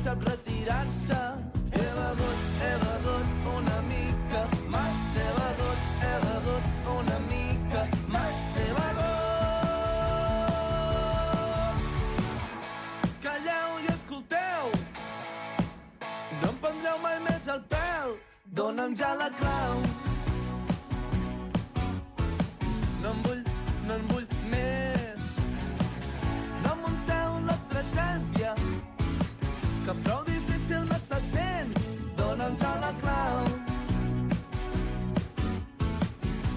sap retirar-se. He begut una mica, massa he begut una mica, massa he begut. Calleu i escolteu, no em prendreu mai més el pèl, dona'm ja la clau. No en vull més, no munteu la tragèdia, que prou difícil m'està sent, dona'm ja la clau.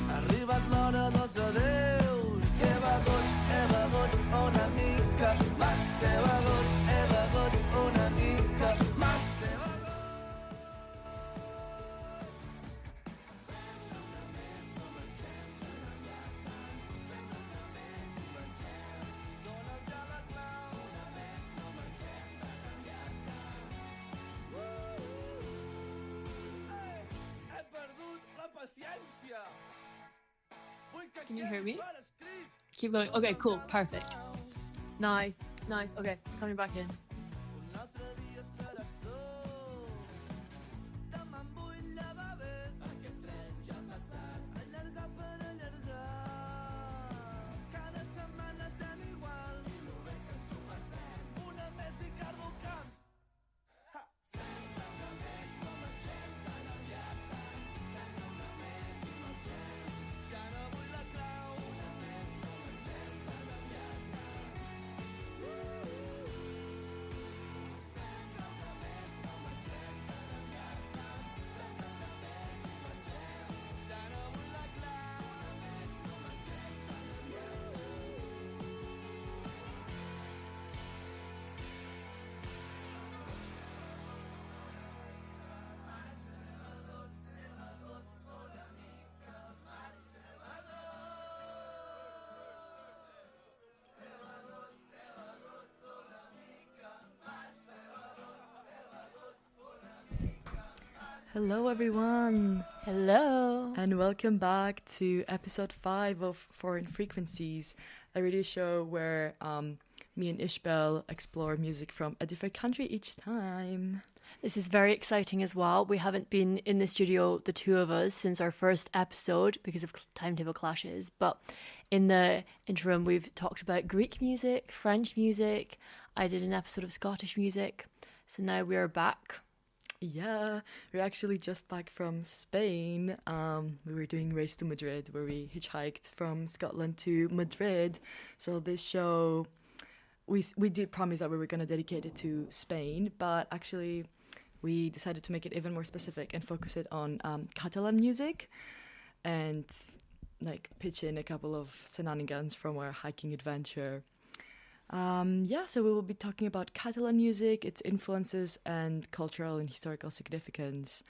Ha arribat l'hora dels adeus, he begut una mica, massa he begut una mica, massa he begut. Can you hear me? Keep going. Okay, cool. Perfect. Nice. Okay, coming back in. Hello everyone! Hello! And welcome back to episode 5 of Foreign Frequencies, a radio show where me and Ishbel explore music from a different country each time. This is very exciting as well. We haven't been in the studio, the two of us, since our first episode because of timetable clashes. But in the interim, we've talked about Greek music, French music. I did an episode of Scottish music. So now we're back. Yeah, we're actually just back from Spain. We were doing Race to Madrid, where we hitchhiked from Scotland to Madrid. So this show, we did promise that we were going to dedicate it to Spain, but actually we decided to make it even more specific and focus it on Catalan music and like pitch in a couple of shenanigans from our hiking adventure. So we will be talking about Catalan music, its influences, and cultural and historical significance.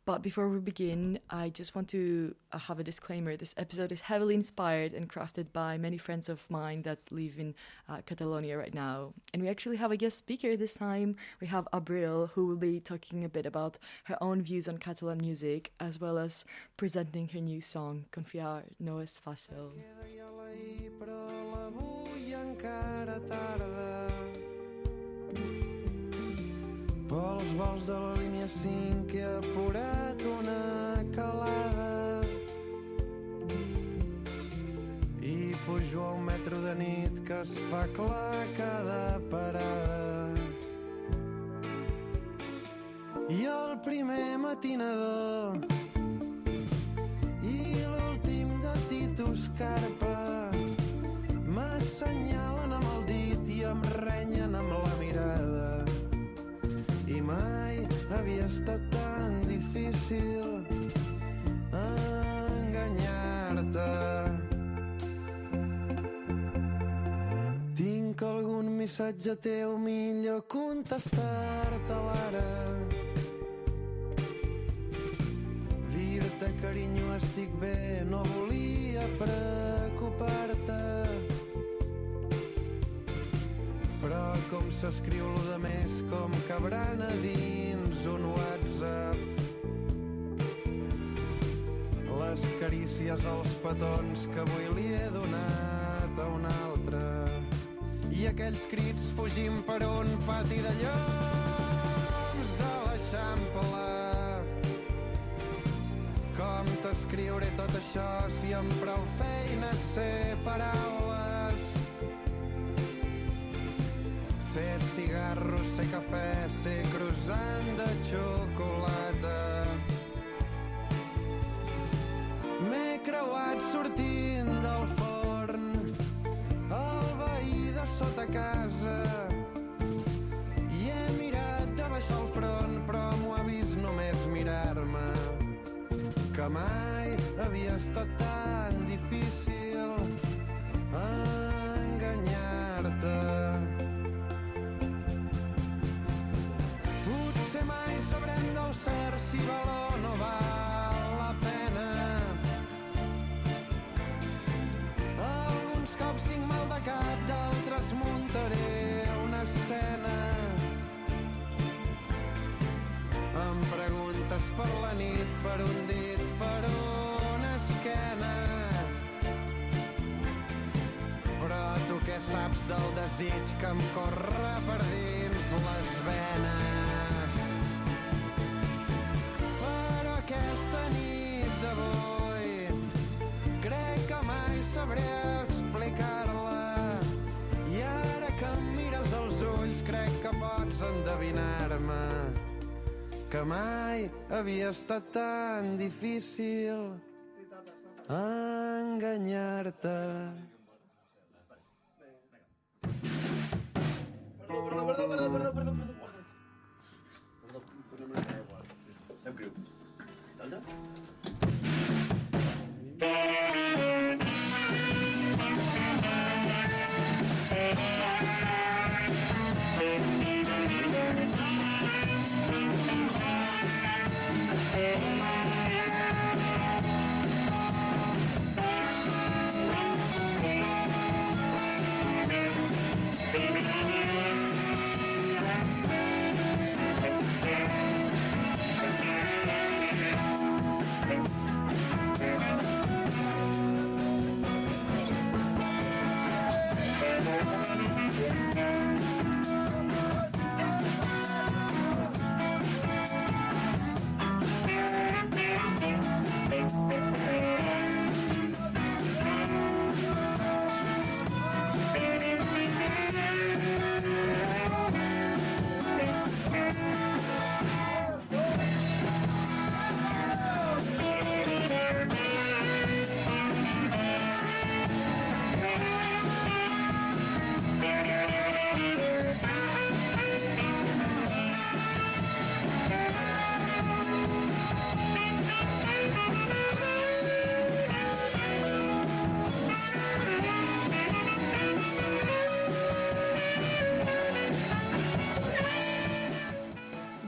But before we begin, I just want to have a disclaimer. This episode is heavily inspired and crafted by many friends of mine that live in Catalonia right now. And we actually have a guest speaker this time. We have Abril, who will be talking a bit about her own views on Catalan music, as well as presenting her new song, Confiar no es fácil. Encara tarda pels vols de la línia 5 he apurat una calada i pujo a un metro de nit que es fa clar cada parada i el primer matinador i l'últim de Tito Scarpa m'assenyalen amb el dit i em renyen amb la mirada i mai havia estat tan difícil enganyar-te. Tinc algun missatge teu, millor contestar-te a l'ara, dir-te carinyo estic bé, no volia preocupar-te. Però com s'escriu lo de més, com cabran a dins un WhatsApp. Les carícies als petons que avui li he donat a un altre. I aquells crits fugint per un pati de lloc. escriuré tot això si amb prou feines sé paraules. Sé cigarros, sé cafè, sé croissant de xocolata. M'he creuat sortint del forn, el veí de sota casa, i he mirat de baixar el front, però m'ho ha vist només mirar-me. Que mai havia estat tan difícil enganyar-te. Potser mai sabrem del cert si val o no val la pena. Alguns cops tinc mal de cap, d'altres muntaré una escena. Em preguntes per la nit, per un dit, per una esquena. Però tu què saps del desig que em corre per dins les venes? Però aquesta nit d'avui crec que mai sabré explicar-la. I ara que em mires als ulls crec que pots endevinar-me que mai havia estat tan difícil enganyar-te. Perdó. Sap greu. Tanta?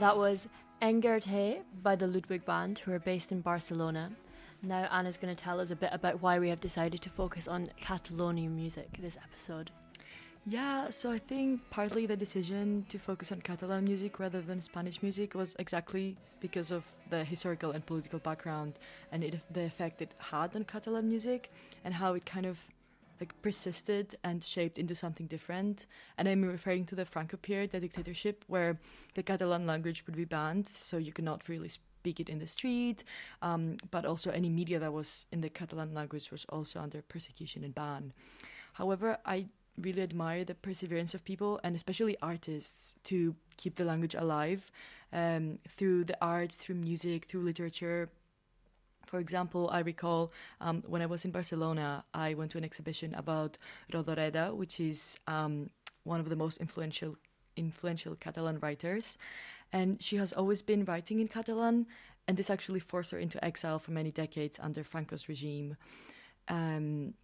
That was Engerte by the Ludwig Band, who are based in Barcelona. Now Anna's going to tell us a bit about why we have decided to focus on Catalonia music this episode. Yeah, so I think partly the decision to focus on Catalan music rather than Spanish music was exactly because of the historical and political background and the effect it had on Catalan music and how it kind of persisted and shaped into something different. And I'm referring to the Franco period, the dictatorship, where the Catalan language would be banned, so you could not freely speak it in the street, but also any media that was in the Catalan language was also under persecution and ban. However, I really admire the perseverance of people, and especially artists, to keep the language alive through the arts, through music, through literature. For example, I recall when I was in Barcelona, I went to an exhibition about Rodoreda, which is one of the most influential Catalan writers. And she has always been writing in Catalan, and this actually forced her into exile for many decades under Franco's regime. And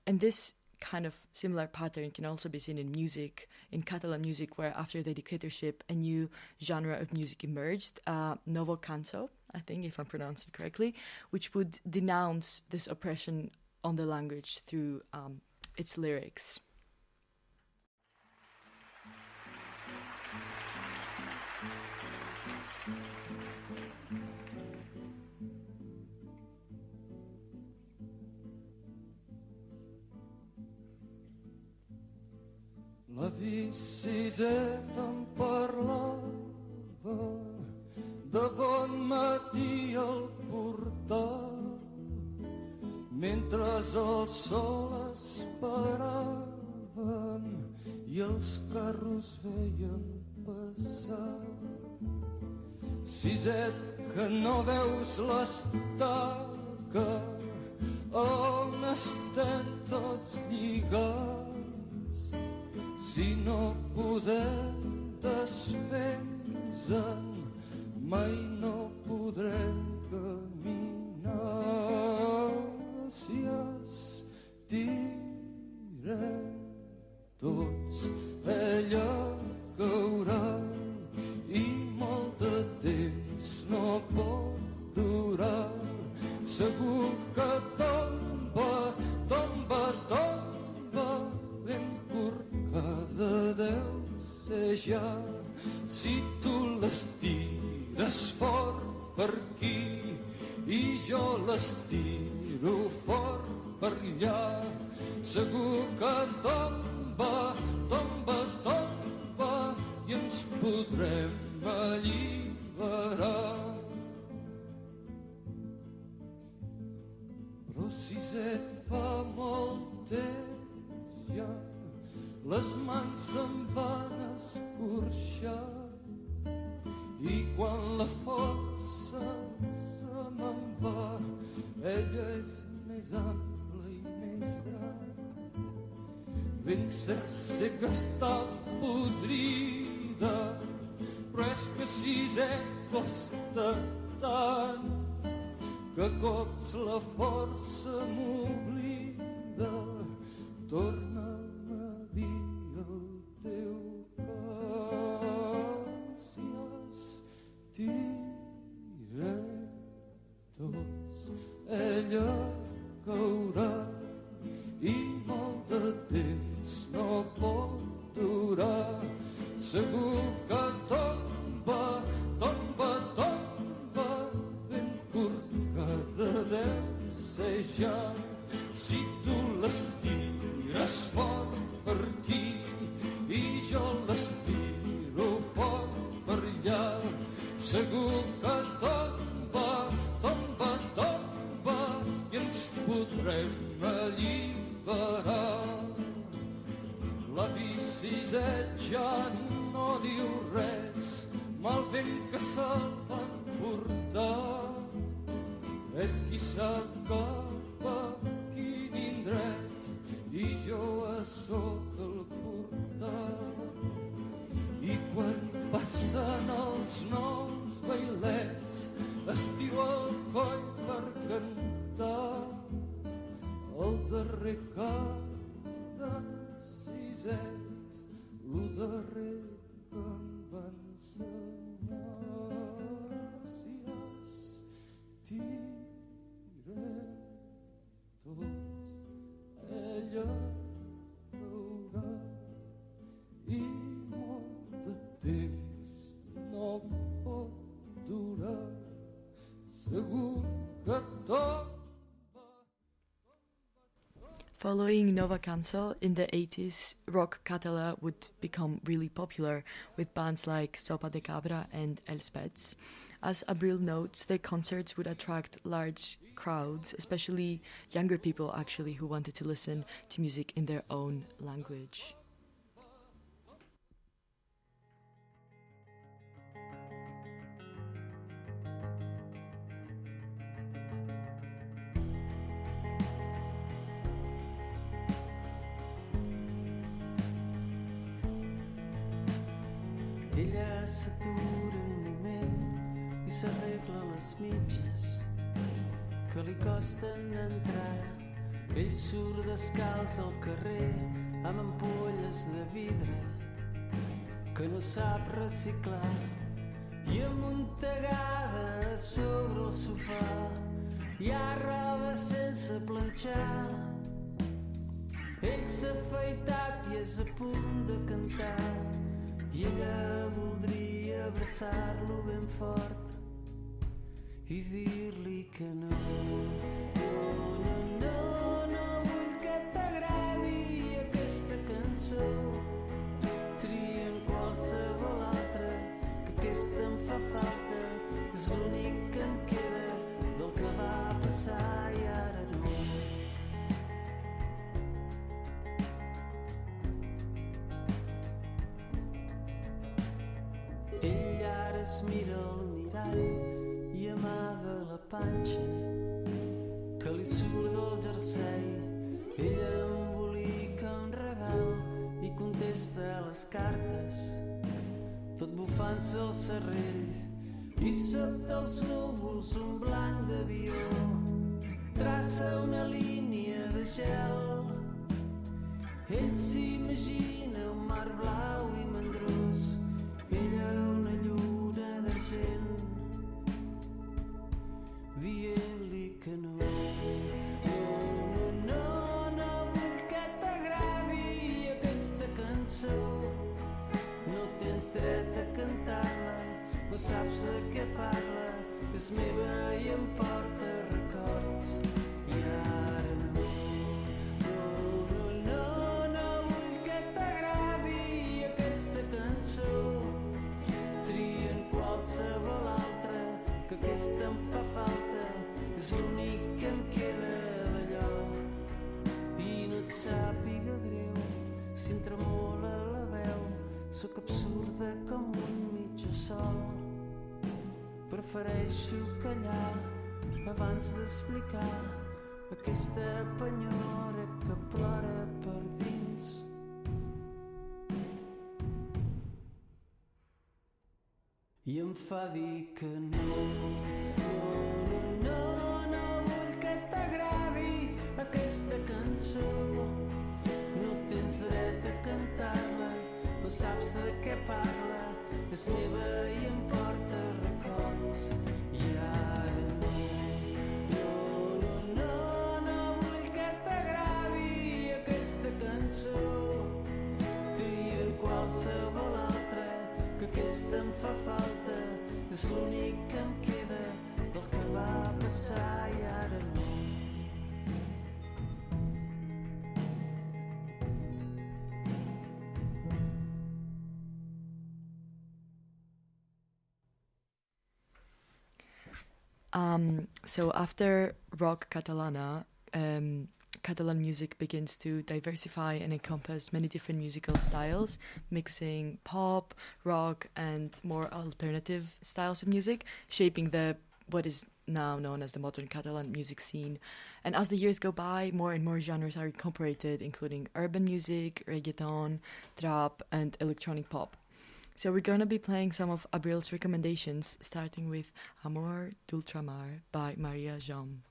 this kind of similar pattern can also be seen in music, in Catalan music, where after the dictatorship, a new genre of music emerged, Novo Canso, I think, if I'm pronouncing it correctly, which would denounce this oppression on the language through its lyrics. La bicicleta em parlava de bon matí al portal. mentre el sol esperaven i els carros veien passar. Siset, que no veus l'estaca on estem tots lligats, si no podem desfer-nos-en mai no podrem caminar. Si estirem tots ella caurà i molt de temps no pot durar. Segur que tomba, tomba, tomba, ben corcada deu ser ja. Si tu l'estires fort per aquí i jo l'estiro fort per allà, segur que tomba, tomba, tomba i ens podrem alliberar. Però Siset, fa molt temps ja les mans se'm van escorxar i quan la força se me'n va, ella és més ampla i més gran. Ben cert sé que està podrida, però és que Siset costa tant que cops la força m'oblida. Torna'm a dir el teu cos si estirem tots ella caurà i molt de temps no pot durar. Segur que tomba, tomba, tomba, ben corcada deu ser ja. Si tu l'estires fort per aquí i jo l'estiro fort per allà, segur que tomba, tomba, tomba i ens podrem alliberar. La Siset ja no diu res, mal vent que se'l van portar. Qui sap cap a quin indret i jo a sota el portal. I quan passen els nous bailets estiro el coll per cantar el darrer cant d'en Siset, lo darrer que em va ensenyar. Si estirem tots ella caurà i molt de temps no pot durar. Segur que tot. Following Nova Cancel, in the 80s, rock Català would become really popular with bands like Sopa de Cabra and Els Pets. As Abril notes, their concerts would attract large crowds, especially younger people actually who wanted to listen to music in their own language. Ella s'atura un moment i s'arregla les mitges que li costen entrar. Ell surt descalç al carrer amb ampolles de vidre que no sap reciclar i amuntegada sobre el sofà hi ha roba sense planxar. Ell s'ha afaitat i és a punt de cantar i ella voldria abraçar-lo ben fort i dir-li que no. No, no, no, no vull que t'agradi aquesta cançó. Trien qualsevol altra, que aquesta em fa falta. És l'únic que em queda del que va passar i ara no. es mira al mirall i amaga la panxa que li surt del jersei. Ella embolica un regal i contesta a les cartes, tot bufant-se el serrell. I sota els núvols un blanc d'avió traça una línia de gel. Ell s'imagina un mar blau i mandrós, ella una lluna d'argent, dient-li que no. No vull que t'agradi aquesta cançó, no tens dret a cantar-la, no saps de què parla, és meva i em porta records, i ara no. No vull que t'agradi aquesta cançó, trien qualsevol altra, que aquesta em fa falta, és l'únic que em queda d'allò. I no et sàpiga greu si em tremola la veu, sóc absurda com un mitja sol. Prefereixo callar abans d'explicar aquesta penyora que plora per dins. I em fa dir que no vull que t'agradi aquesta cançó, no tens dret a cantar-la, no saps de què parla, és meva i em porta records, i ara no vull que t'agradi aquesta cançó, trien qualsevol altra, que aquesta em fa falta, és l'únic que em queda del que va passar i ara no. So after rock Catalana, Catalan music begins to diversify and encompass many different musical styles, mixing pop, rock, and more alternative styles of music, shaping what is now known as the modern Catalan music scene. And as the years go by, more and more genres are incorporated, including urban music, reggaeton, trap, and electronic pop. So we're going to be playing some of Abril's recommendations, starting with Amor d'Ultramar by Maria Jom.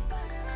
Para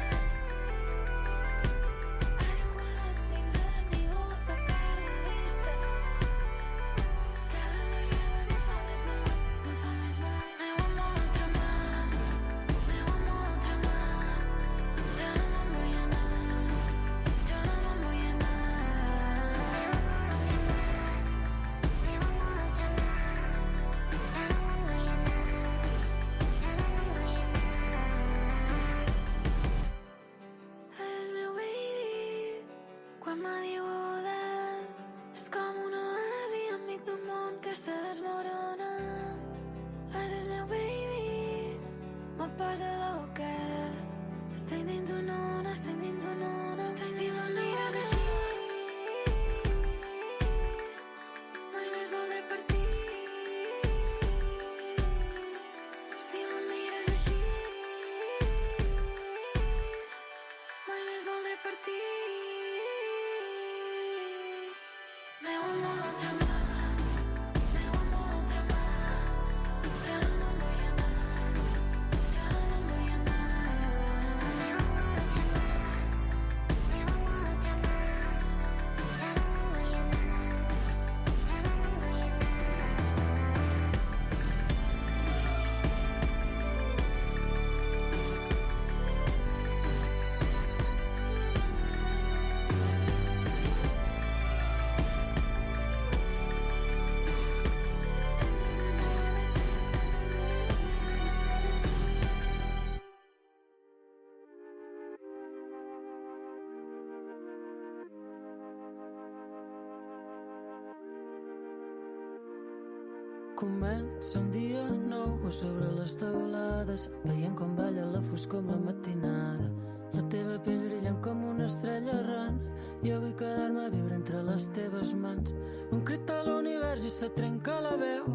Comença un dia nou sobre les teulades, veient com balla la foscor amb la matinada. La teva pell brillant com una estrella errant, jo vull quedar-me a viure entre les teves mans. Un crit a l'univers i se trenca la veu,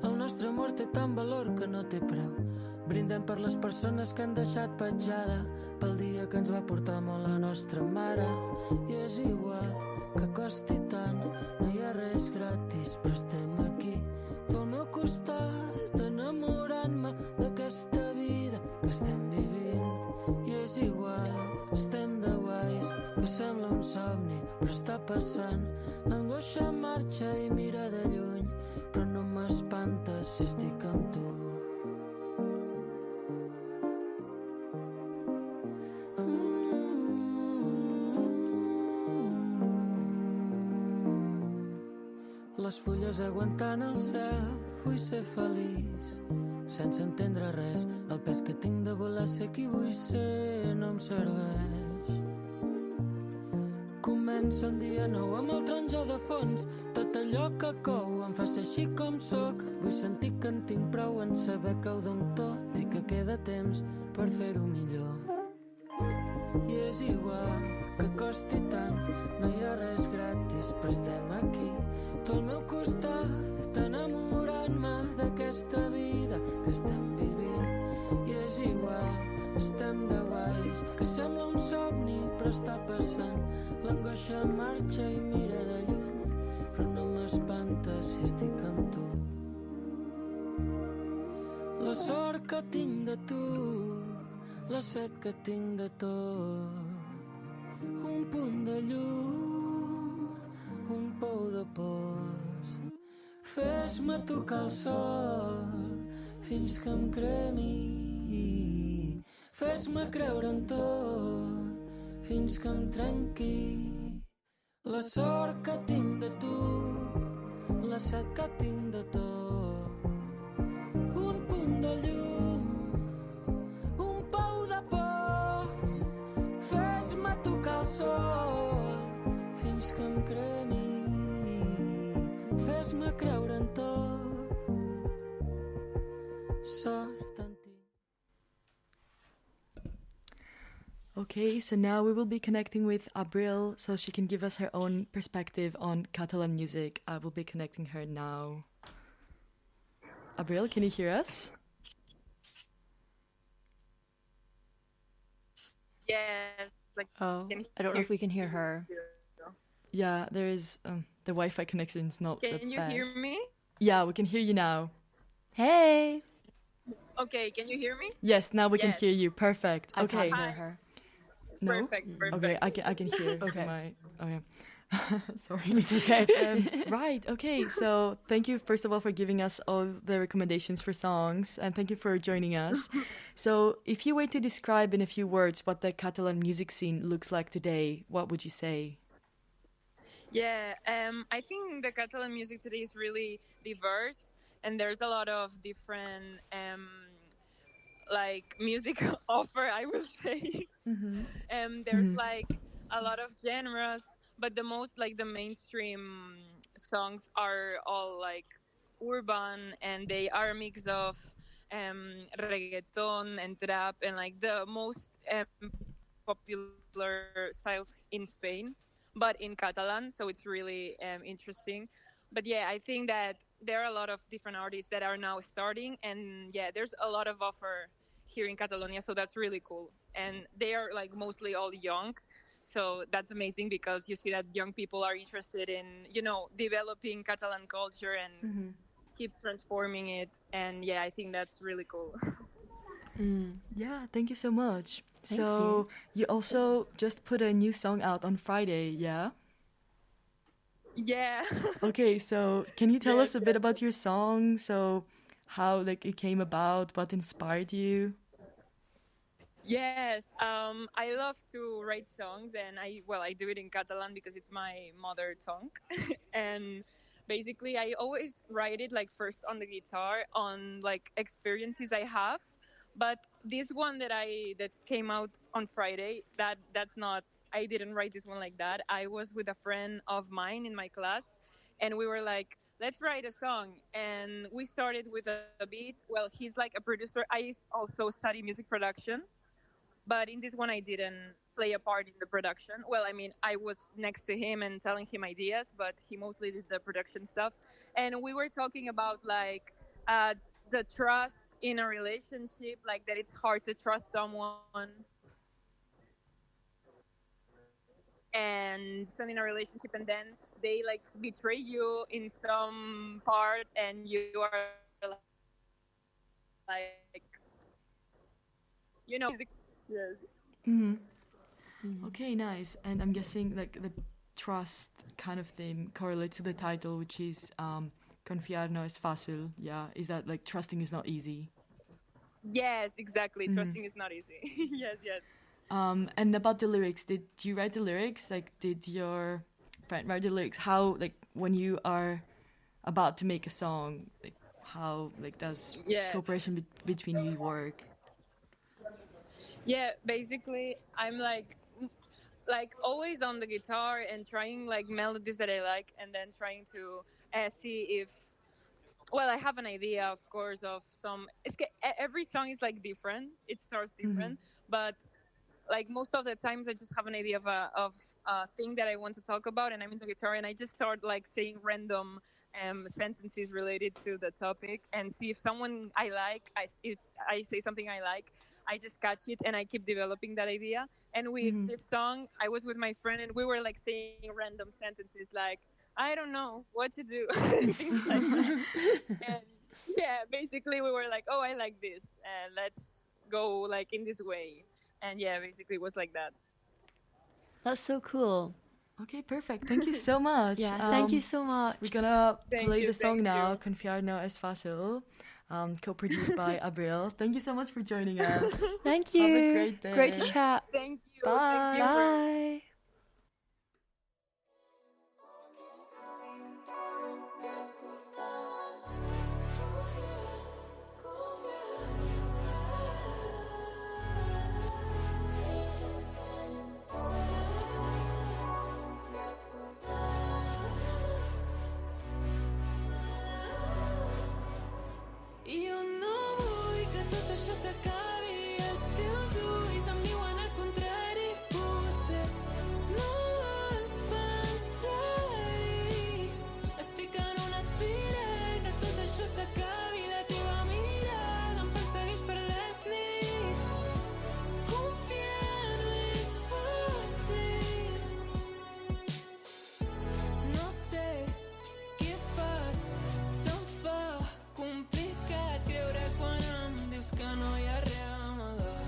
el nostre amor té tant valor que no té preu. Brindem per les persones que han deixat petjada, pel dia que ens va portar molt la nostra mare. I és igual que costi tant, no hi ha res gratis, però estem aquí, tu al meu costat, enamorant-me d'aquesta vida que estem vivint. I és igual, estem de guais, que sembla un somni, però està passant. L'angoixa marxa i mira de lluny, però no m'espanta si estic amb tu. Les fulles aguantant el cel, vull ser feliç, sense entendre res. El pes que tinc de volar, ser qui vull ser, no em serveix. Comença un dia nou amb el taronja de fons, tot allò que cou em fa ser així com sóc. Vull sentir que en tinc prou en saber que ho dono tot i que queda temps per fer-ho millor. I és igual que costi tant, no hi ha res gratis, però estem aquí, tu al meu costat, enamorant-me d'aquesta vida que estem vivint. I és igual, estem de guais, que sembla un somni, però està passant. L'angoixa marxa i mira de lluny, però no m'espanta si estic amb tu. La sort que tinc de tu, la set que tinc de tot, un punt de llum, un pou de pols. Fes-me tocar el sol fins que em cremi, fes-me creure en tot fins que em trenqui. La sort que tinc de tu, la set que tinc de tot, un punt de llum, un pou de pols. Fes-me tocar el sol fins que em cremi, fes-me creure en tot, sort en ti. Okay, so now we will be connecting with Abril so she can give us her own perspective on Catalan music. I will be connecting her now. Abril, can you hear us? Yes. Oh, I don't know if we can hear her. Yeah, there is the Wi-Fi connection is not the best. Can you hear me? Yeah, we can hear you now. Hey! Okay, can you hear me? Yes, now we can Yes. hear you. Perfect. I Okay. can't hear her. No? Perfect. Okay, I can hear. Okay. Okay. Sorry. It's okay. Right. Okay. So thank you first of all for giving us all the recommendations for songs, and thank you for joining us. So if you were to describe in a few words what the Catalan music scene looks like today, what would you say? Yeah, I think the Catalan music today is really diverse, and there's a lot of different music offer, I will say. There's like a lot of genres, but the mainstream songs are all like urban, and they are a mix of reggaeton and trap, and like the most popular styles in Spain, but in Catalan, so it's really interesting. But yeah, I think that there are a lot of different artists that are now starting, and yeah, there's a lot of offer here in Catalonia, so that's really cool. And they are like mostly all young, so that's amazing because you see that young people are interested in, developing Catalan culture and keep transforming it. And yeah, I think that's really cool. Yeah, thank you so much. Thank So you also just put a new song out on Friday, yeah? Yeah. Okay, so can you tell Yes, us a bit about your song? So how it came about, what inspired you? Yes, I love to write songs, and I do it in Catalan because it's my mother tongue. And basically, I always write it like first on the guitar on like experiences I have. But this one that came out on Friday, that's not. I didn't write this one like that. I was with a friend of mine in my class, and we were like let's write a song. And we started with a beat. Well, he's like a producer. I also study music production, but in this one I didn't play a part in the production. Well, I mean, I was next to him and telling him ideas, but he mostly did the production stuff. And we were talking about like the trust in a relationship, like that it's hard to trust someone, and in a relationship, and then they like betray you in some part, and you are like, yes. Mm-hmm. Okay, nice. And I'm guessing like the trust kind of thing correlates to the title, which is Confiar no es fácil. Yeah, is that like trusting is not easy? Yes, exactly. Trusting is not easy. Yes, yes. And about the lyrics, did you write the lyrics? Like, did your friend write the lyrics? How, like, when you are about to make a song, like, how, like, does cooperation between you work? Yeah, basically, I'm like always on the guitar and trying like melodies that I like, and then trying to see if, well, I have an idea, of course, of some. Every song is like different. It starts different, but like most of the times I just have an idea of a thing that I want to talk about, and I'm in the guitar and I just start like saying random sentences related to the topic, and see if someone I like, if I say something I like, I just catch it and I keep developing that idea. And with this song, I was with my friend and we were like saying random sentences like, I don't know what to do, things like that. And yeah, basically we were like, oh, I like this, and let's go like in this way. And yeah, basically it was like that. That's so cool. Okay, perfect. Thank you so much. Yeah, thank you so much. We're gonna play the song now, Confiar no es fácil, co-produced by Abril. Thank you so much for joining us. Thank you. Have a great day. Great to chat. Thank you. Bye. Thank you Bye. Io no vull que tot això s'acabi, els teus ulls em diuen el contrari, potser no vas pensar-hi. Estic en una espiral que tot això s'acabi, la teva mirada em persegueix per les nits. Confiar no és fàcil. No sé què fas, se'm fa complicat creure quan em dius que no hi ha res a amagar.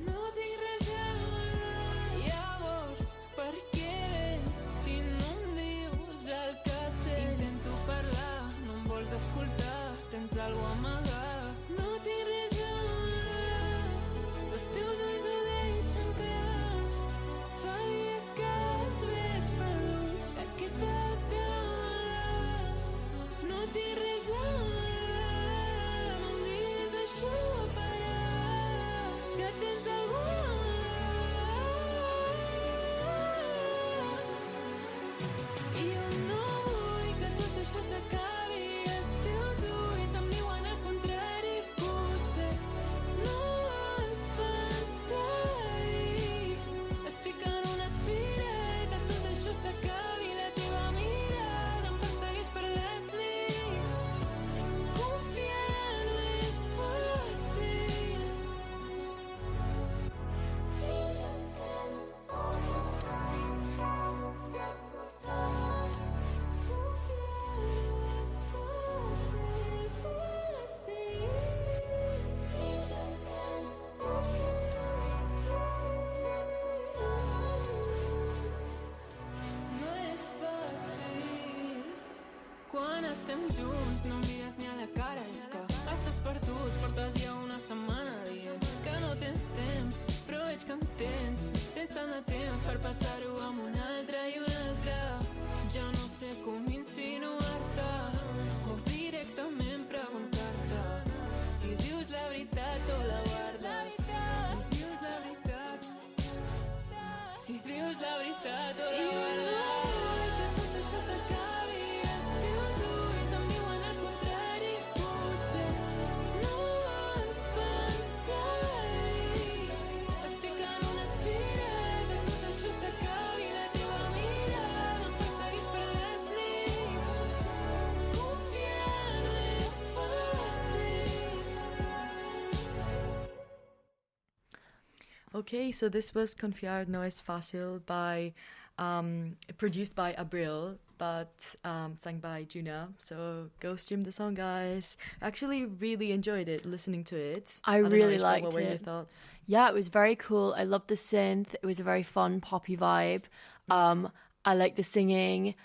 No tinc res a amagar. Llavors, per què vens si no em dius el que sé? Intento parlar, no em vols escoltar, tens alguna a amagar. No tinc res a amagar, els teus ulls ho deixen clar. Fa dies que els veig perduts, de què t'has d'amagar? No tinc res a amagar, no em diguis això parar, que tens alguna a amagar. I jo no vull que tot això s'acabi, els teus ulls em diuen el contrari, potser no vas pensar-hi. Estic en una espiral que tot això s'acabi, la teva mirada em persegueix per les nits. Confiar no és fàcil. No és fàcil. Quan estem junts no em mires ni a la cara, és que estàs perdut, portes ja una setmana dient que no tens temps, però veig que en tens tant de temps per passar-ho amb un altre i un altre. Ja no sé com insinuar-te o directament preguntar-te si dius la veritat o la guardes. Si dius la veritat, si dius la veritat o la guardes. I jo no vull que tot això s'acabi, els teus Okay, so this was Confiar no es fácil by produced by Abril, but sung by Juna. So go stream the song, guys. I actually really enjoyed it, listening to it. I don't know, really Ishmael, liked what were your it. thoughts? Yeah, it was very cool. I loved the synth. It was a very fun poppy vibe. I liked the singing.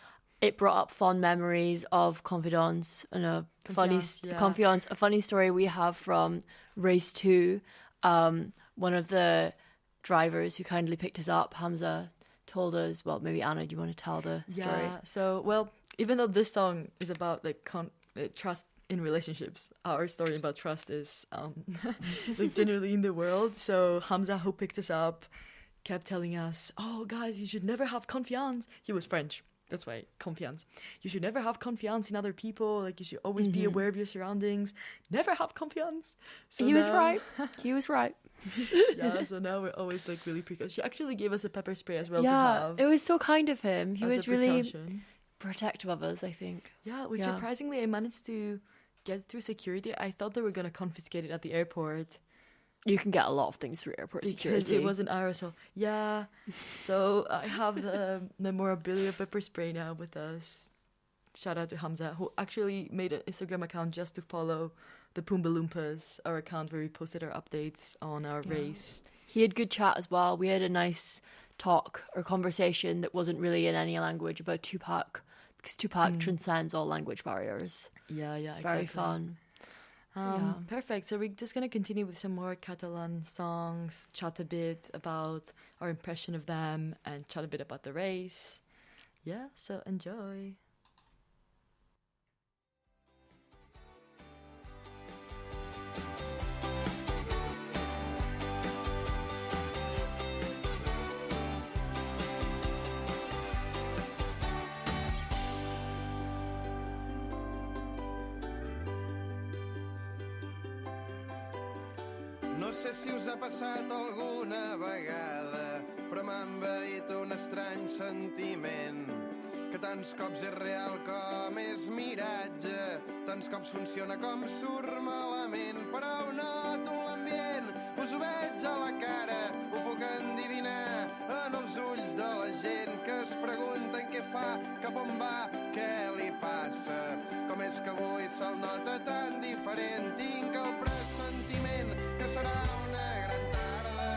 It brought up fond memories of Confidence and a funny story we have from race 2. One of the drivers who kindly picked us up, Hamza, told us, well, maybe Anna, do you want to tell the story? Yeah, so, well, even though this song is about like trust in relationships, our story about trust is like generally in the world. So Hamza, who picked us up, kept telling us, oh, guys, you should never have confiance. He was French. That's why, confiance. You should never have confiance in other people. Like, you should always be aware of your surroundings. Never have confiance. So He was right. He was right. Yeah, so now we're always like really precautioned. She actually gave us a pepper spray as well to Yeah, have. it was so kind of him. He as was a really precaution. protective of us, I think. Yeah, which Yeah. surprisingly I managed to get through security. I thought they were going to confiscate it at the airport. You can get a lot of things through airport Because security. it was an aerosol. Yeah. So I have the memorabilia pepper spray now with us. Shout out to Hamza, who actually made an Instagram account just to follow the Poomba Loompas, our account where we posted our updates on our race. He had good chat as well. We had a nice talk or conversation that wasn't really in any language about Tupac, because Tupac transcends all language barriers. Yeah, It's very fun. Perfect. So we're just going to continue with some more Catalan songs, chat a bit about our impression of them, and chat a bit about the race. Yeah, so enjoy. No sé si us ha passat alguna vegada, però m'ha envaït un estrany sentiment, que tants cops és real com és miratge, tants cops funciona com surt malament, però ho noto en l'ambient, us ho veig a la cara, ho puc endivinar en els ulls de la gent que es pregunten què fa, cap on va, què li passa, com és que avui se'l nota tan diferent, tinc el pressentiment que serà una gran tarda,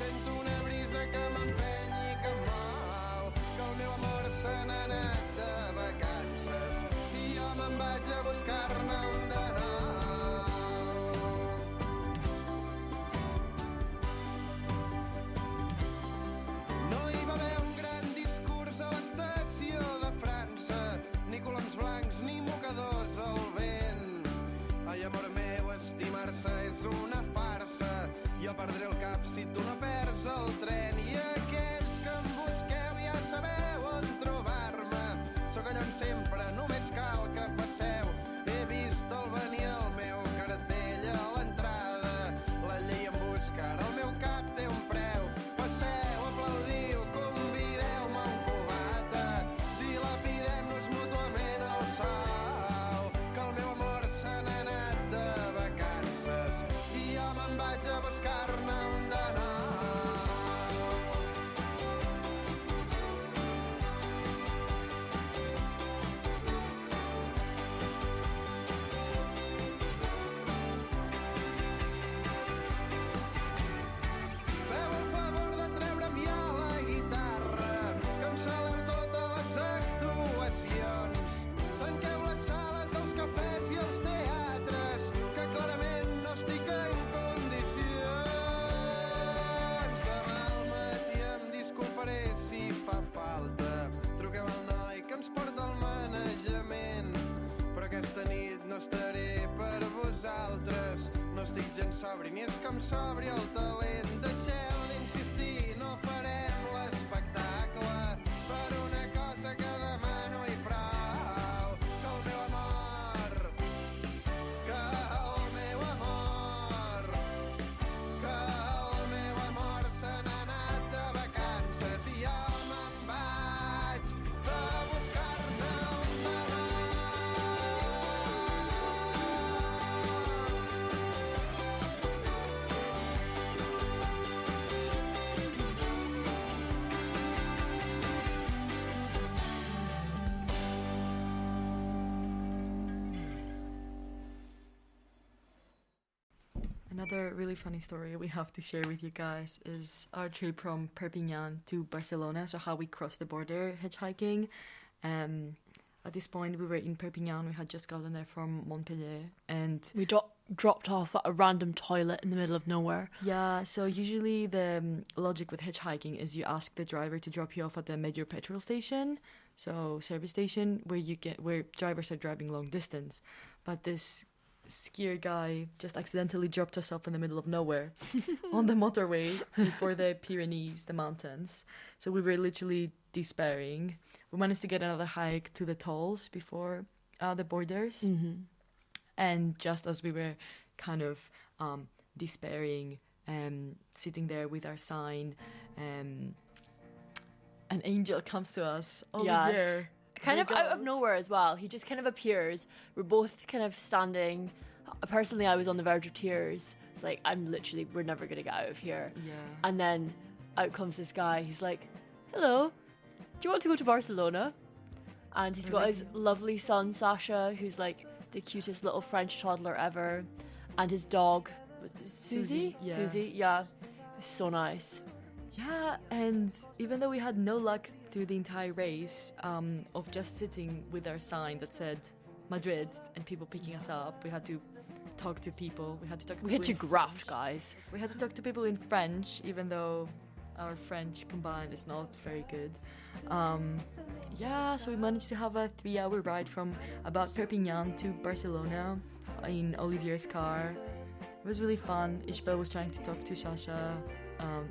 sento una brisa que m'empeny i que em mou, que el meu amor se n'ha anat de vacances i jo me'n vaig a buscar-ne un de nou. No hi va haver un gran discurs a l'estació de França, ni coloms blancs ni mocadors al vent. Ai, amor meu, estimar-se és una farsa, jo perdré el cap si tu no perds el tren, i aquells que em busqueu ja sabeu on trobar-me, sóc allà on sempre només cal que passeu, he vist el venir el meu cartell a l'entrada, la llei em busca, ara el meu cap té un preu, passeu, aplaudiu, convideu-me a un cubata, dilapidem-nos mútuament el sou, que el meu amor se n'ha anat de vacances i jo me'n vaig a buscar-ne un de nou. Feu el favor de treure'm ja la guitarra, que em saleu totes les actuacions. Tanqueu les sales, els cafès i els teatres, que clarament no estic en condicions. Demà al matí em disculparé si fa falta. Truqueu al noi que ens porta el manejament, però aquesta nit no estaré per vosaltres. No estic gens sobri, ni és que em sobri el talent. Deixeu d'insistir, no farem l'espectacle per una cosa que demano i prou. Que el meu amor, que el meu amor, que el meu amor se n'ha anat de vacances i jo me'n vaig a buscar-ne un de nou. Another really funny story we have to share with you guys is our trip from Perpignan to Barcelona. So how we crossed the border hitchhiking. At this point, we were in Perpignan. We had just gotten there from Montpellier, and we dropped off at a random toilet in the middle of nowhere. Yeah, so usually the logic with hitchhiking is you ask the driver to drop you off at the major petrol station, so service station, where drivers are driving long distance. But this skier guy just accidentally dropped us off in the middle of nowhere on the motorway before the Pyrenees, the mountains. So we were literally despairing. We managed to get another hike to the tolls before the borders. Mm-hmm. And just as we were kind of despairing, sitting there with our sign, an angel comes to us. Yes. Kind of out of nowhere as well. He just kind of appears. We're both kind of standing. Personally, I was on the verge of tears. It's like, we're never going to get out of here. Yeah. And then out comes this guy. He's like, hello, do you want to go to Barcelona? And he's got his lovely son, Sasha, who's like the cutest little French toddler ever. And his dog, Susie? Yeah. Susie, yeah. It was so nice. Yeah, and even though we had no luck through the entire race of just sitting with our sign that said Madrid and people picking us up, we had to talk to people. We had to graft, guys. We had to talk to people in French, even though our French combined is not very good. So we managed to have a 3-hour ride from about Perpignan to Barcelona in Olivier's car. It was really fun. Ishbel was trying to talk to Sasha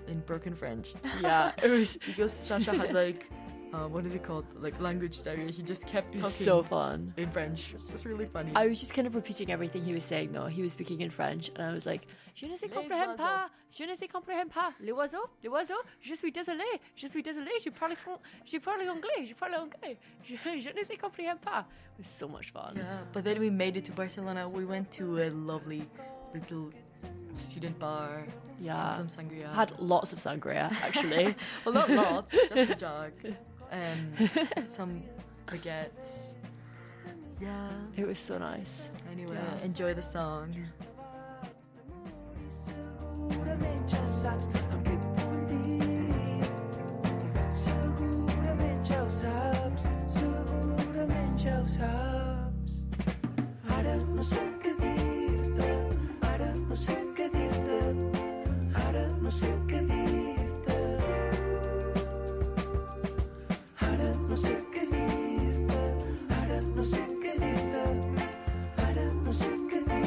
in broken French. Yeah, it was because Sasha had like what is it called? Like language barrier. He just kept talking. So fun in French. It was really funny. I was just kind of repeating everything he was saying though. He was speaking in French and I was like, je ne sais comprends pas, je ne sais comprends pas, l'oiseau, je suis désolé, je parle anglais, je ne sais comprends pas. It was so much fun. Yeah, but then we made it to Barcelona. We went to a lovely little student bar. Yeah, had some sangria. Had lots of sangria actually. Well, not lots, just a jug. Some baguettes. Yeah, it was so nice. Anyway, enjoy the song. Segurament ja saps el que et vull dir. Segurament ja ho saps. Segurament ja ho saps. Ara no sé què dir-te. Ara no sé què dir-te. Ara no sé què dir-te. Ara no sé què dir-te. Ara no sé què dir-te. Ara no sé què dir-te.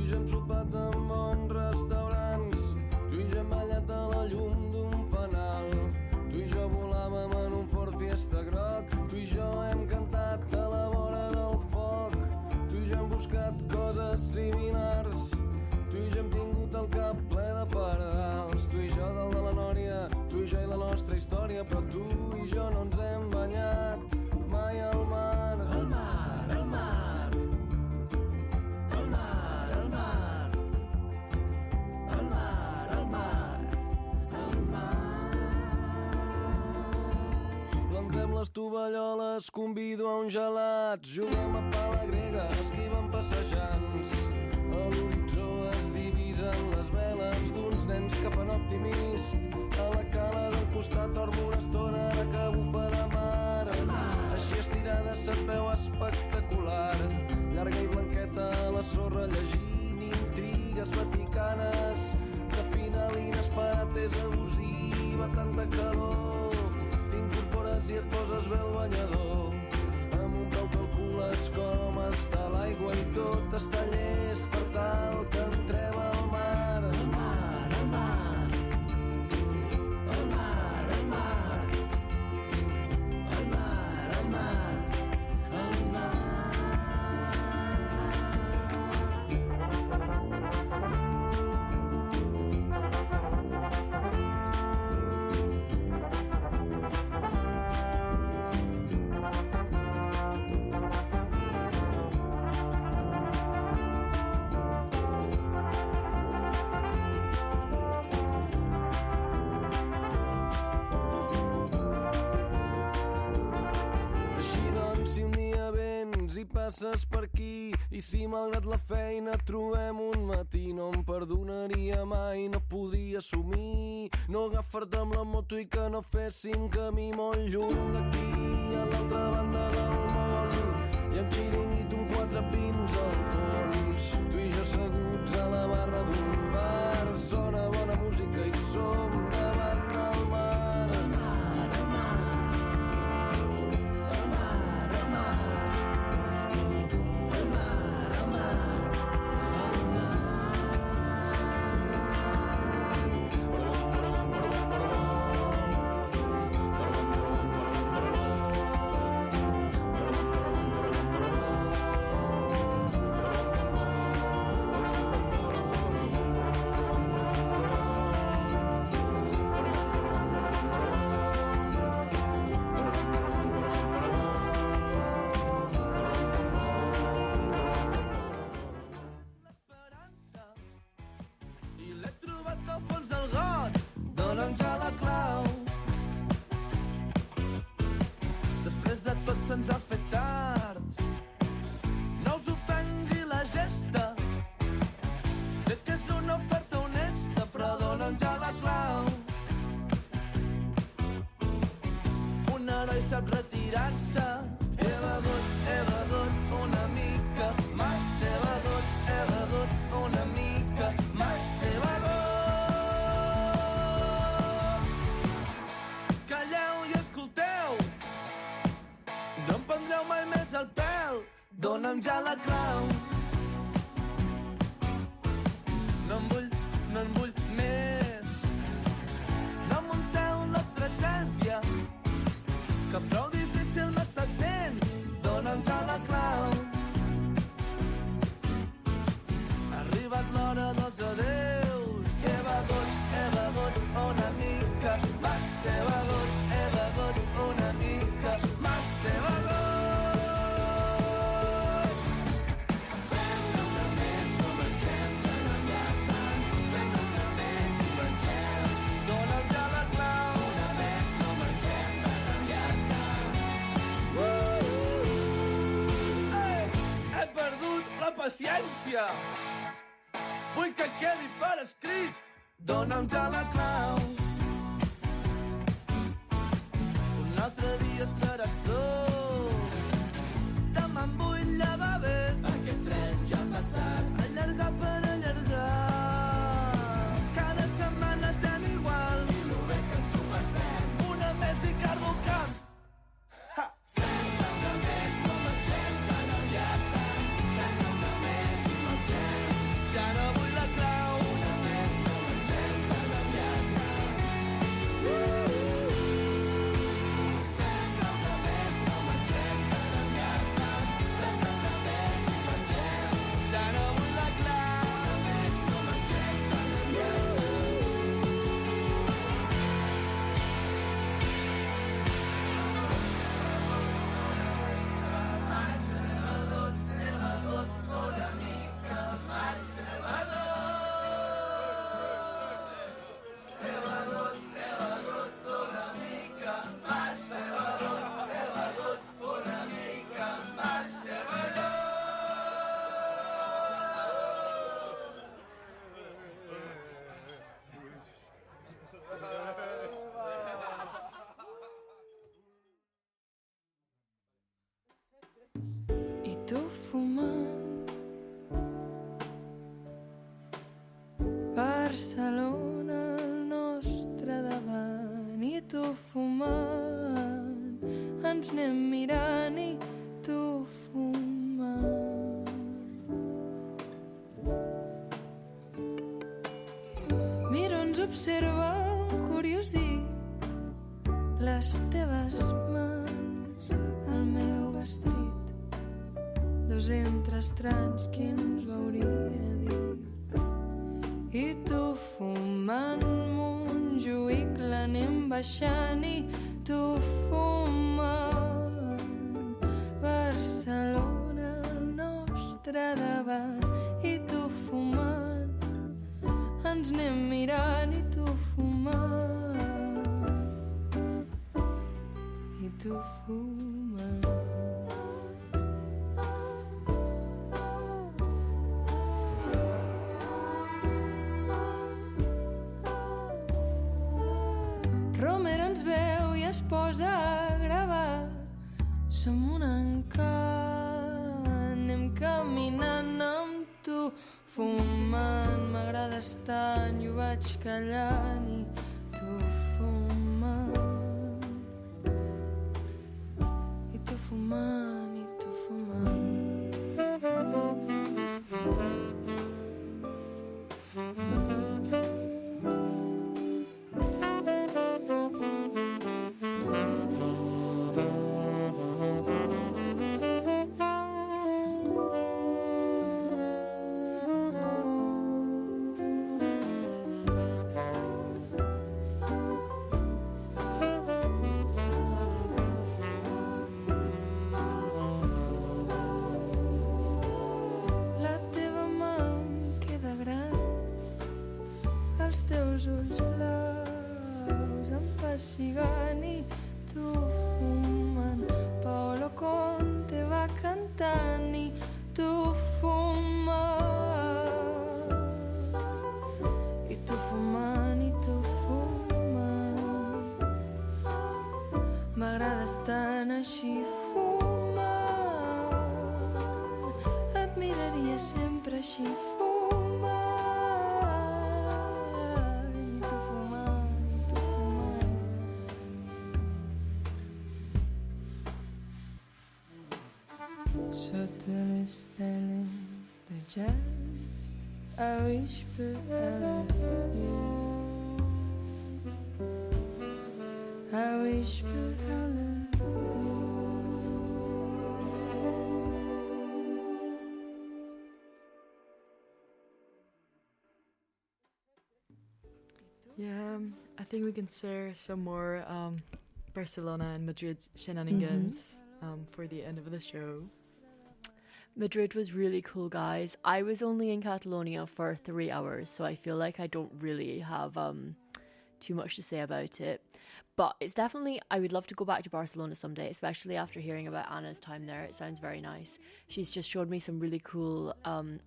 Hem sopat en bons restaurants, tu i jo hem ballat a la llum d'un fanal, tu i jo volàvem en un Ford Fiesta groc, tu i jo hem cantat a la vora del foc, tu i jo hem buscat coses similars, tu i jo hem tingut el cap ple de pardals, tu i jo dalt de la nòria, tu i jo i la nostra història, però tu i jo no ens hem banyat mai al mar. Al mar, al mar, al mar, al mar, al mar, al mar, al mar. Plantem les tovalloles, convido a un gelat, juguem a pala grega, esquivem passejants. A l'horitzó es divisen les veles d'uns nens que fan optimist. A la cala del costat dormo una estona ara que bufa de mar. Així estirada se't veu espectacular, llarga i blanqueta a la sorra llegint intrigues vaticanes. De final inesperat és abusiva, tanta calor. T'incorpores i et poses bé el banyador. Amb un peu calcules com està l'aigua i tot està llest per tal que entreu passes per aquí i si malgrat la feina trobem un matí no em perdonaria mai, no podria assumir no agafar-te amb la moto i que no féssim camí molt lluny d'aquí a l'altra banda del món i amb xiringuit un quatre pins al fons tu i jo asseguts a la barra d'un bar sona bona música i som davant del mar el mar, el mar el mar, el mar el mar, el mar se'ns ha fet tard. No us ofengui la gesta. Sé que és una oferta honesta, però dona'm ja la clau. Un heroi sap retirar-se. He begut una mica. Massa he begut una mica. Massa he begut. Calleu i escolteu. No em prendreu mai més el pèl. Dona'm ja la clau. No en vull més. No munteu la tragèdia, que prou difícil m'està sent. Dona'm ja la clau. Ha arribat l'hora dels adeus. He begut una mica. Massa he begut una mica. Massa he begut. Paciència. Vull que quedi per escrit. Dona'm ja la clau. Un altre dia seràs tu. Demà em vull llevar bé. Aquest tren ja ha passat. Allargar per allargar. Cada setmana estem igual. I lo bé que ens ho passem. Una més i cargo el camp. Tu fumant, Barcelona al nostre davant, i tu fumant, ens anem mirant i tu fumant. Miro, ens observa encuriosit les teves mans, el meu vestit. Dos entre estrans, qui ens ho hauria dit? I tu fumant Montjuïc l'anem baixant i tu fumant Barcelona al nostre davant i tu fumant ens anem mirant i tu fumant i tu fumant. es posa a gravar. Som un encant, anem caminant amb tu, fumant. M'agrada estar, i ho vaig callant, i tu fumant. I tu fumant, i tu fumant. La teva mà em queda gran, els teus ulls blaus em pessigant, i tu fumant. Paolo Conte va cantant, i tu fumant. I tu fumant, i tu fumant. M'agrada estar així fumant. Et miraria sempre així fumant. I tu fumant, i tu fumant. Sota les teles de jazz, I whisper I love you. I whisper I love you. Yeah, I think we can share some more Barcelona and Madrid shenanigans for the end of the show. Madrid was really cool, guys. I was only in Catalonia for 3 hours, so I feel like I don't really have too much to say about it. But it's definitely, I would love to go back to Barcelona someday, especially after hearing about Anna's time there. It sounds very nice. She's just showed me some really cool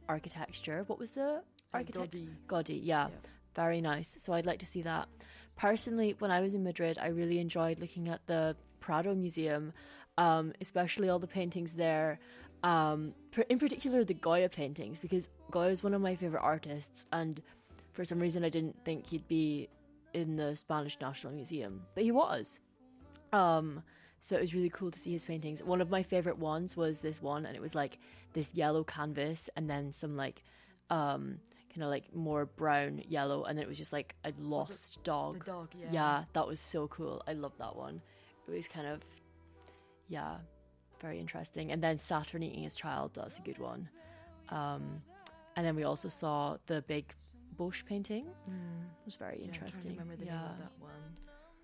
architecture. What was the architect? Gaudi, yeah. Very nice. So I'd like to see that. Personally, when I was in Madrid, I really enjoyed looking at the Prado Museum, especially all the paintings there. In particular, the Goya paintings, because Goya is one of my favorite artists, and for some reason I didn't think he'd be in the Spanish National Museum, but he was. So it was really cool to see his paintings. One of my favorite ones was this one, and it was like this yellow canvas and then some like kind of like more brown yellow, and then it was just like a lost dog. The dog, yeah. Yeah, that was so cool. I love that one. It was kind of, yeah, very interesting. And then Saturn eating his child, that's a good one. And then we also saw the big Bosch painting. It was very interesting. I remember the name of that one.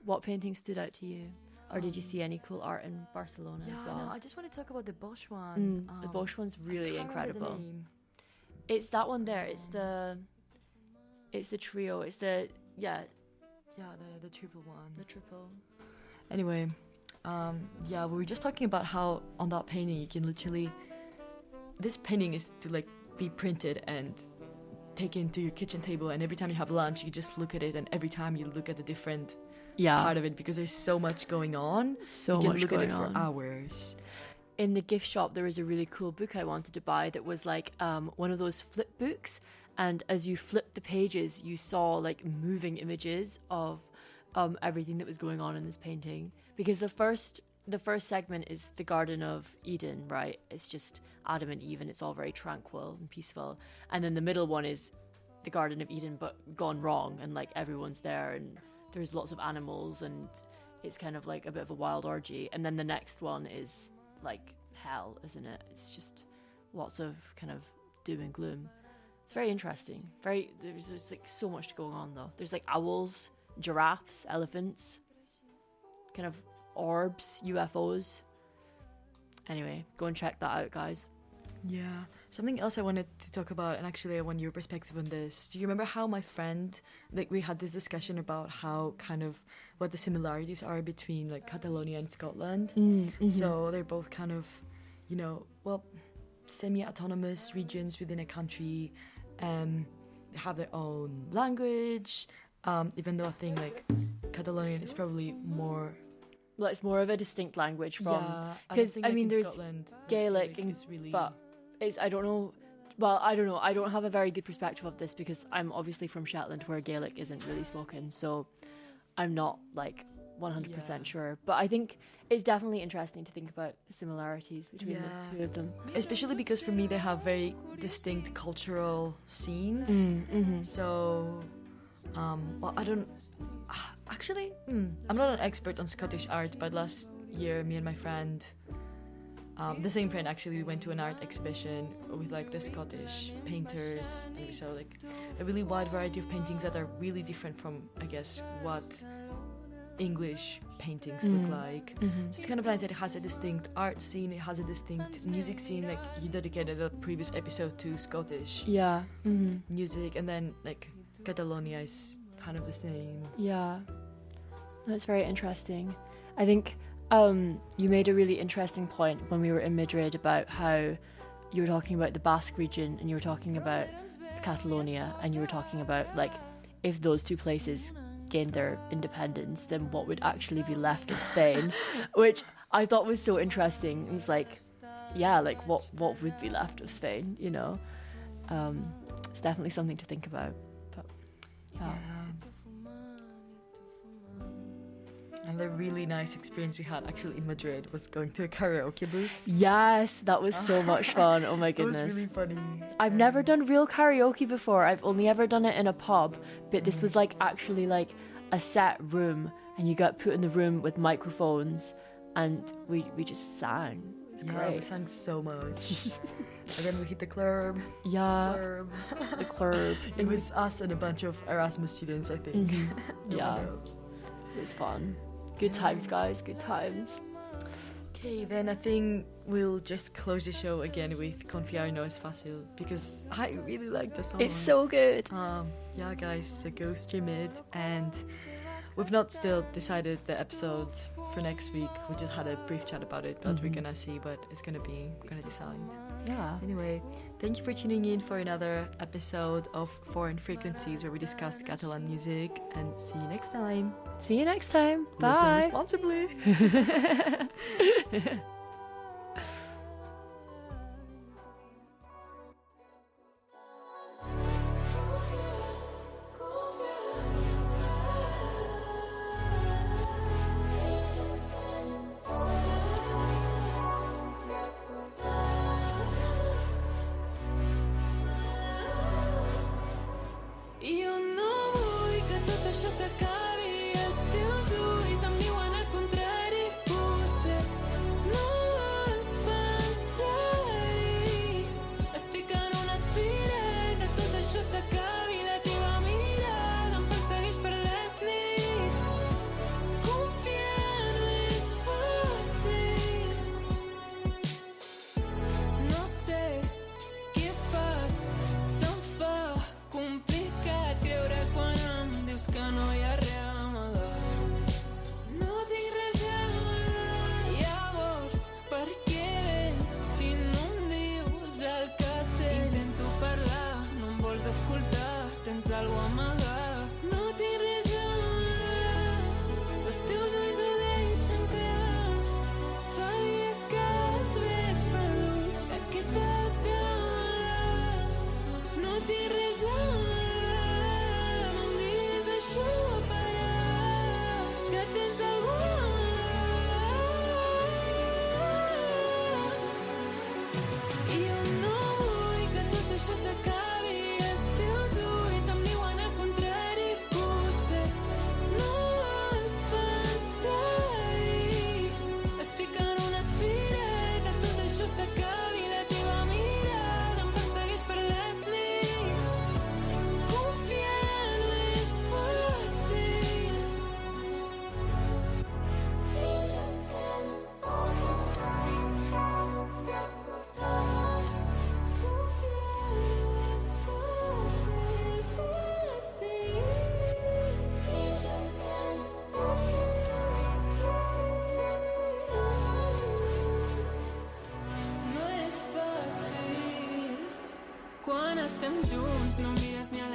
What painting stood out to you? Or did you see any cool art in Barcelona as well? No, I just want to talk about the Bosch one. The Bosch one's really incredible. The name. It's that one there. It's the trio. It's the the triple one. the triple. Anyway, we were just talking about how on that painting you can literally, this painting is to like be printed and taken to your kitchen table, and every time you have lunch you just look at it, and every time you look at a different part of it, because there's so much going on. So you much can look going at it on for hours. In the gift shop there was a really cool book I wanted to buy that was like one of those flip books, and as you flip the pages you saw like moving images of everything that was going on in this painting, because the first segment is the Garden of Eden, right? It's just Adam and Eve and it's all very tranquil and peaceful, and then the middle one is the Garden of Eden but gone wrong, and like everyone's there and there's lots of animals and it's kind of like a bit of a wild orgy, and then the next one is like hell, isn't it? It's just lots of kind of doom and gloom. It's very interesting. There's just like so much going on though. There's like owls, giraffes, elephants, kind of orbs, UFOs. Anyway, go and check that out, guys. Yeah. Something else I wanted to talk about, and actually I want your perspective on this. Do you remember how my friend, like we had this discussion about how kind of what the similarities are between like Catalonia and Scotland? So they're both kind of, semi-autonomous regions within a country, and they have their own language, even though I think like Catalonian is probably more Well, it's more of a distinct language from, Yeah, because think, I mean in there's Scotland, Gaelic, is really, but it's, I don't know. Well, I don't know. I don't have a very good perspective of this because I'm obviously from Shetland where Gaelic isn't really spoken, so I'm not like 100% sure. But I think it's definitely interesting to think about the similarities between the two of them. especially because for me they have very distinct cultural scenes. So, well, I don't actually. I'm not an expert on Scottish art, but last year me and my friend. The same friend actually, we went to an art exhibition with like the Scottish painters, and we saw like a really wide variety of paintings that are really different from, I guess, what English paintings look like. So it's kind of nice that it has a distinct art scene, it has a distinct music scene. Like you dedicated a previous episode to Scottish music, and then like Catalonia is kind of the same. Yeah, that's very interesting. I think you made a really interesting point when we were in Madrid about how you were talking about the Basque region and you were talking about Catalonia, and you were talking about like if those two places gained their independence, then what would actually be left of Spain, which I thought was so interesting. It was like, yeah, like what would be left of Spain, you know? It's definitely something to think about. But yeah. And the really nice experience we had actually in Madrid was going to a karaoke booth. Yes, that was so much fun. Oh my goodness. It was really funny. I've never done real karaoke before. I've only ever done it in a pub, but this was like actually like a set room, and you got put in the room with microphones, and we just sang. It's great. We sang so much. And then we hit the club. Yeah, the club. It was us and a bunch of Erasmus students, I think. Yeah, it was fun. Good times, guys. Good times. Okay, then I think we'll just close the show again with Confiar no es fácil, because I really like the song. It's so good. Yeah, guys, so go stream it. And we've not still decided the episodes for next week. We just had a brief chat about it, but we're gonna see what it's gonna be. We're gonna decide. Yeah. Anyway, thank you for tuning in for another episode of Foreign Frequencies, where we discussed Catalan music, and see you next time. See you next time. Listen Bye. responsibly. Io no vull que tot això s'acabi, els teus ulls em diuen el contrari, potser no vas pensar-hi. Estic en una espiral, que tot això s'acabi, la teva mirada em persegueix per les nits. Confiar no és fàcil. No sé què fas, se'm fa complicat creure quan em dius que no hi ha res a amagar. No tinc res a amagar. Llavors, per què vens si no em dius el que sents? Intento parlar, no em vols escoltar, tens alguna a amagar. No tinc res a amagar. Els teus ulls ho deixen clar. Fa dies que els veig perduts, de què t'has d'amagar? No tinc res a amagar. No em diguis això parar, que tens alguna a amagar. Jo no vull que tot això s'acabi, els teus ulls em diuen el contrari, potser no vas pensar-hi. Estic en una espiral, que tot això s'acabi, la teva mirada em persegueix per les nits. Confiar no és fàcil. Confiar no és fàcil, fàcil. No és fàcil. Quan estem junts no mires ni a